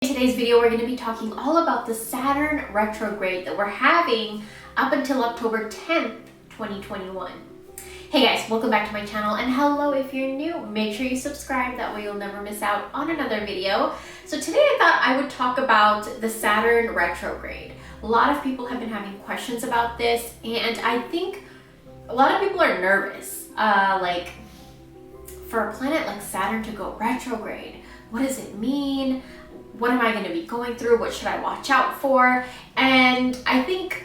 In today's video, we're going to be talking all about the Saturn retrograde that we're having up until October 10th, 2021. Hey guys, welcome back to my channel, and hello if you're new. Make sure you subscribe, that way you'll never miss out on another video. So today I thought I would talk about the Saturn retrograde. A lot of people have been having questions about this, and I think a lot of people are nervous. Like, for a planet like Saturn to go retrograde, what does it mean? What am I going to be going through? What should I watch out for? And I think,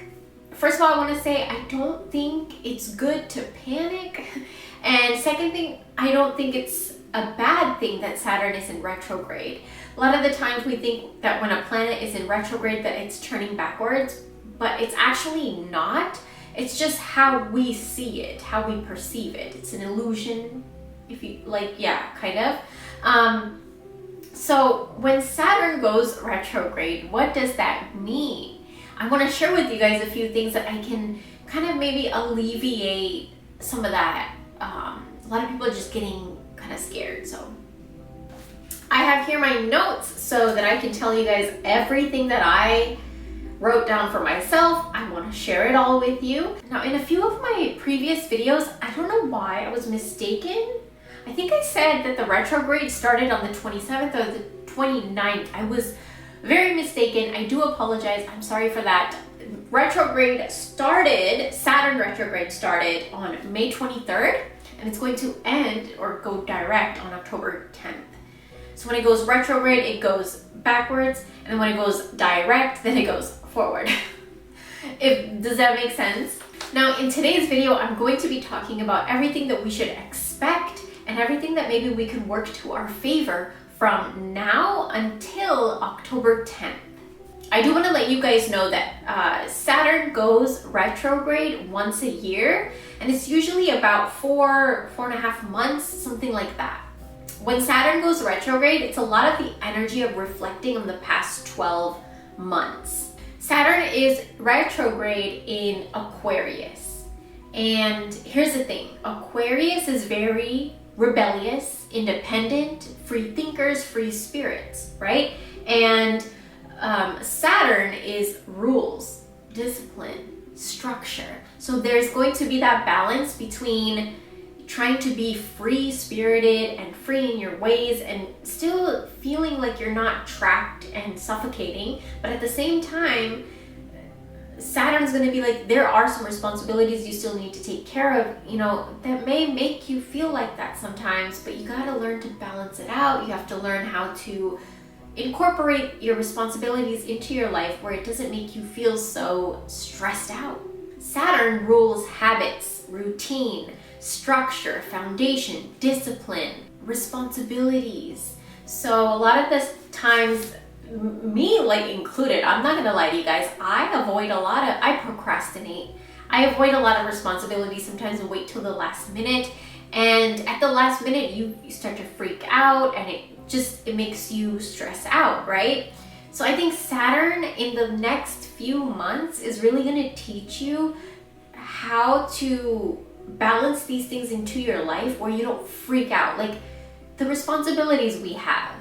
first of all, I want to say I don't think it's good to panic. And second thing, I don't think it's a bad thing that Saturn is in retrograde. A lot of the times we think that when a planet is in retrograde that it's turning backwards, but it's actually not. It's just how we see it, how we perceive it. It's an illusion, if you like, yeah, kind of. So when Saturn goes retrograde, what does that mean? I want to share with you guys a few things that I can kind of maybe alleviate some of that. A lot of people are just getting kind of scared. So I have here my notes so that I can tell you guys everything that I wrote down for myself. I want to share it all with you. Now, in a few of my previous videos, I don't know why I was mistaken. I think I said that the retrograde started on the 27th or the 29th. I was very mistaken. I do apologize. I'm sorry for that. Saturn retrograde started on May 23rd, and it's going to end or go direct on October 10th. So when it goes retrograde, it goes backwards, and then when it goes direct, then it goes forward. Does that make sense? Now, in today's video, I'm going to be talking about everything that we should expect and everything that maybe we can work to our favor from now until October 10th. I do want to let you guys know that Saturn goes retrograde once a year, and it's usually about 4.5 months, something like that. When Saturn goes retrograde, it's a lot of the energy of reflecting on the past 12 months. Saturn is retrograde in Aquarius. And here's the thing, Aquarius is very rebellious, independent, free thinkers, free spirits, right? And Saturn is rules, discipline, structure. So there's going to be that balance between trying to be free spirited and free in your ways and still feeling like you're not trapped and suffocating, but at the same time, Saturn's going to be like, there are some responsibilities you still need to take care of, you know, that may make you feel like that sometimes, but you got to learn to balance it out. You have to learn how to incorporate your responsibilities into your life where it doesn't make you feel so stressed out. Saturn rules habits, routine, structure, foundation, discipline, responsibilities. So a lot of the times, me like included, I'm not gonna lie to you guys, I procrastinate. I avoid a lot of responsibilities sometimes and wait till the last minute. And at the last minute, you start to freak out, and it makes you stress out, right? So I think Saturn in the next few months is really gonna teach you how to balance these things into your life where you don't freak out. Like the responsibilities we have,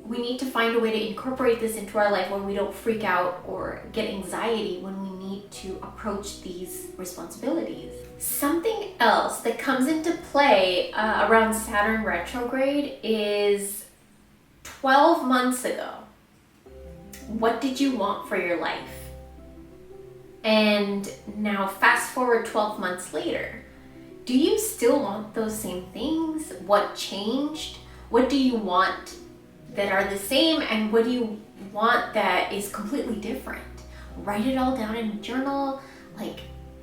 we need to find a way to incorporate this into our life where we don't freak out or get anxiety when we need to approach these responsibilities. Something else that comes into play around Saturn retrograde is 12 months ago. What did you want for your life? And now fast forward 12 months later. Do you still want those same things? What changed? What do you want that are the same, and what do you want that is completely different? Write it all down in a journal, like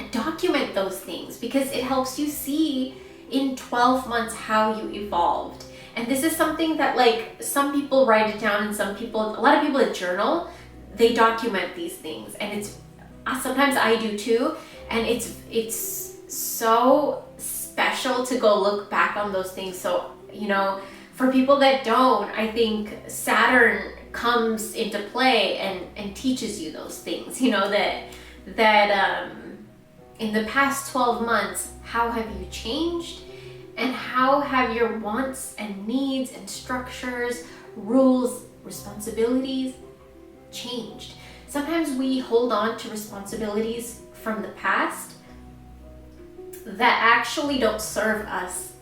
document those things, because it helps you see in 12 months how you evolved. And this is something that, like, some people write it down, and a lot of people that journal, they document these things, and it's sometimes I do too, and it's so special to go look back on those things. So, you know, for people that don't, I think Saturn comes into play and teaches you those things, you know, that in the past 12 months, how have you changed, and how have your wants and needs and structures, rules, responsibilities changed. Sometimes we hold on to responsibilities from the past that actually don't serve us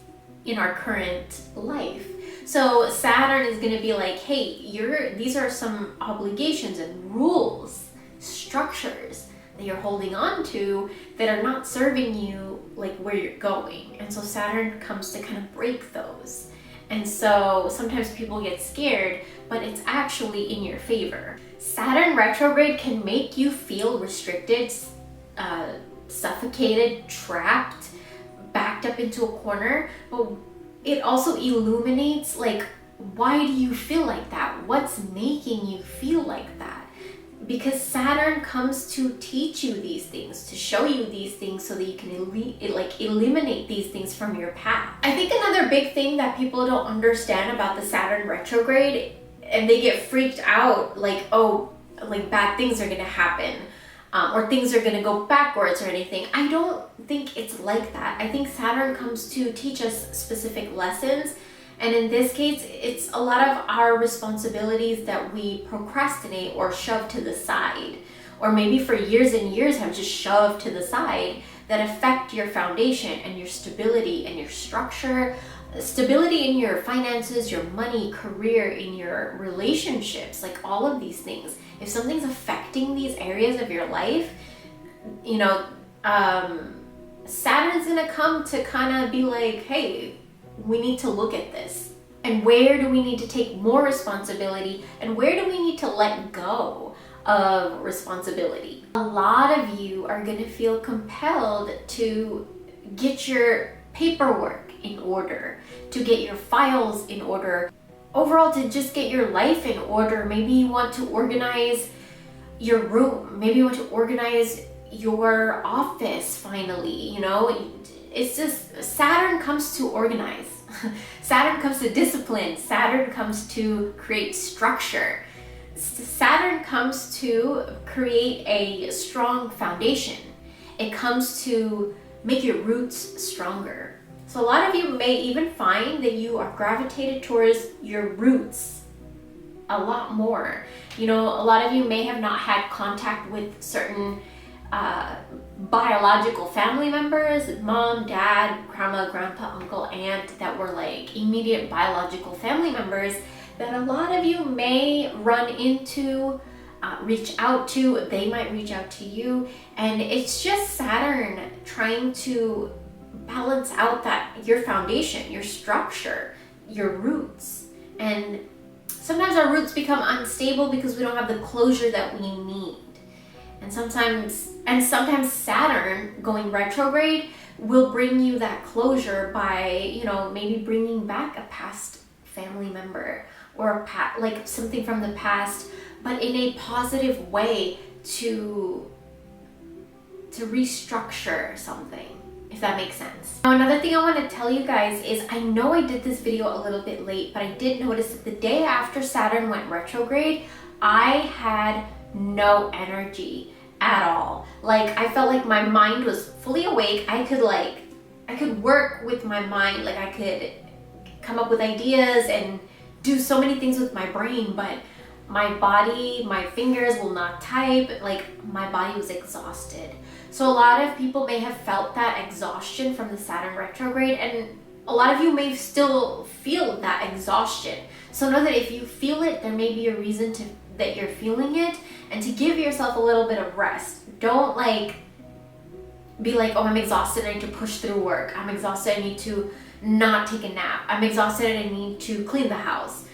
in our current life. So Saturn is going to be like, hey, these are some obligations and rules, structures that you're holding on to that are not serving you like where you're going. And so Saturn comes to kind of break those. And so sometimes people get scared, but it's actually in your favor. Saturn retrograde can make you feel restricted, suffocated, trapped, backed up into a corner, but it also illuminates, like, why do you feel like that? What's making you feel like that? Because Saturn comes to teach you these things, to show you these things so that you can eliminate these things from your path. I think another big thing that people don't understand about the Saturn retrograde, and they get freaked out, like, oh, like bad things are gonna happen, or things are gonna go backwards or anything. I don't think it's like that. I think Saturn comes to teach us specific lessons. And in this case, it's a lot of our responsibilities that we procrastinate or shove to the side, or maybe for years and years have just shoved to the side, that affect your foundation and your stability and your structure, stability in your finances, your money, career, in your relationships, like all of these things. If something's affecting these areas of your life, you know, Saturn's gonna come to kind of be like, hey, we need to look at this. And where do we need to take more responsibility? And where do we need to let go of responsibility? A lot of you are going to feel compelled to get your paperwork in order, to get your files in order, overall to just get your life in order. Maybe you want to organize your room. Maybe you want to organize your office finally, you know. It's just Saturn comes to organize. Saturn comes to discipline. Saturn comes to create structure. Saturn comes to create a strong foundation. It comes to make your roots stronger. So a lot of you may even find that you are gravitated towards your roots a lot more. You know, a lot of you may have not had contact with certain biological family members, mom, dad, grandma, grandpa, uncle, aunt, that were like immediate biological family members that a lot of you may run into, reach out to. They might reach out to you, and it's just Saturn trying to balance out that your foundation, your structure, your roots. And sometimes our roots become unstable because we don't have the closure that we need. And sometimes Saturn going retrograde will bring you that closure by, you know, maybe bringing back a past family member or like something from the past, but in a positive way to restructure something, if that makes sense. Now, another thing I want to tell you guys is, I know I did this video a little bit late, but I did notice that the day after Saturn went retrograde, I had no energy at all. Like, I felt like my mind was fully awake. I could work with my mind, like I could come up with ideas and do so many things with my brain, but my body, my fingers will not type. Like, my body was exhausted. So a lot of people may have felt that exhaustion from the Saturn retrograde, and a lot of you may still feel that exhaustion. So know that if you feel it, there may be a reason that you're feeling it, and to give yourself a little bit of rest. Don't like be like, oh, I'm exhausted, I need to push through work. I'm exhausted, I need to not take a nap. I'm exhausted, I need to clean the house.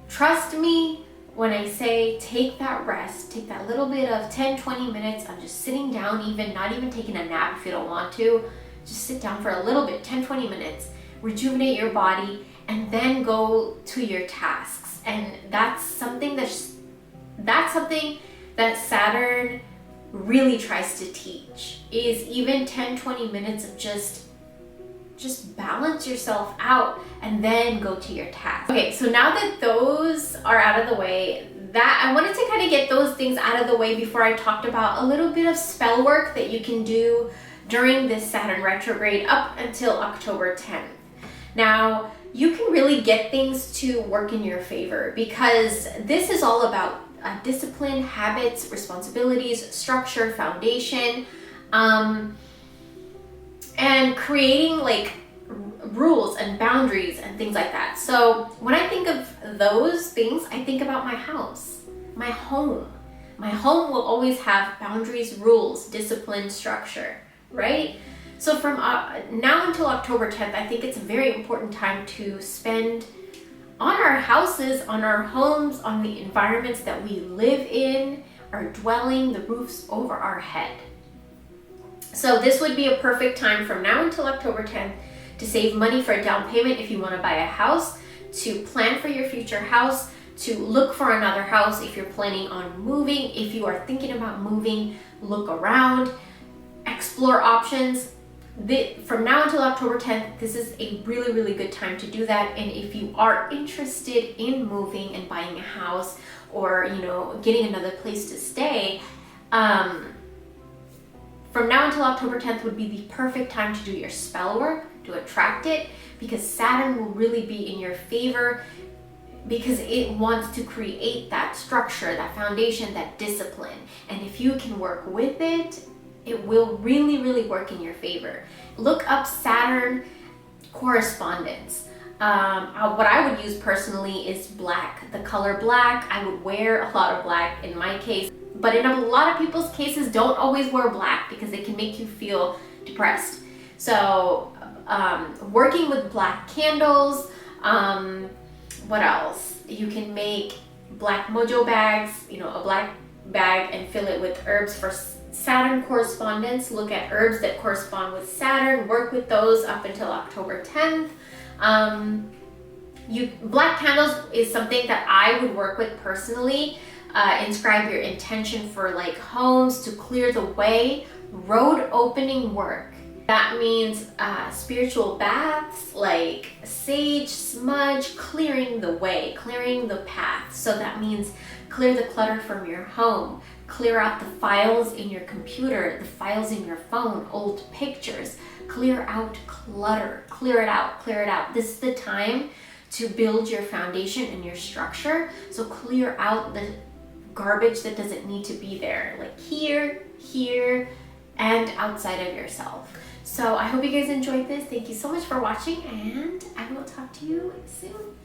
Trust me when I say take that rest, take that little bit of 10-20 minutes of just sitting down, even not even taking a nap if you don't want to. Just sit down for a little bit, 10-20 minutes, rejuvenate your body, and then go to your tasks. And that's something that Saturn really tries to teach, is even 10-20 minutes of just balance yourself out and then go to your task. Okay, so now that those are out of the way, that I wanted to kind of get those things out of the way before I talked about a little bit of spell work that you can do during this Saturn retrograde up until October 10th. Now, you can really get things to work in your favor, because this is all about discipline, habits, responsibilities, structure, foundation, and creating like rules and boundaries and things like that. So when I think of those things, I think about my house, my home. My home will always have boundaries, rules, discipline, structure, right? So from now until October 10th, I think it's a very important time to spend on our houses, on our homes, on the environments that we live in, our dwelling, the roofs over our head. So this would be a perfect time from now until October 10th to save money for a down payment if you want to buy a house, to plan for your future house, to look for another house if you're planning on moving. If you are thinking about moving, look around, explore options. From now until October 10th, this is a really, really good time to do that. And if you are interested in moving and buying a house, or, you know, getting another place to stay, from now until October 10th would be the perfect time to do your spell work, to attract it, because Saturn will really be in your favor, because it wants to create that structure, that foundation, that discipline. And if you can work with it, it will really, really work in your favor. Look up Saturn correspondence. What I would use personally is black, the color black. I would wear a lot of black in my case, but in a lot of people's cases, don't always wear black because it can make you feel depressed. So working with black candles, what else? You can make black mojo bags, you know, a black bag, and fill it with herbs for Saturn correspondence. Look at herbs that correspond with Saturn, work with those up until October 10th. Black candles is something that I would work with personally. Inscribe your intention for like homes to clear the way, road opening work. That means spiritual baths like sage, smudge, clearing the way, clearing the path. So that means clear the clutter from your home, clear out the files in your computer, the files in your phone, old pictures, clear out clutter, clear it out, clear it out. This is the time to build your foundation and your structure. So clear out the garbage that doesn't need to be there, like here, and outside of yourself. So I hope you guys enjoyed this. Thank you so much for watching, and I will talk to you soon.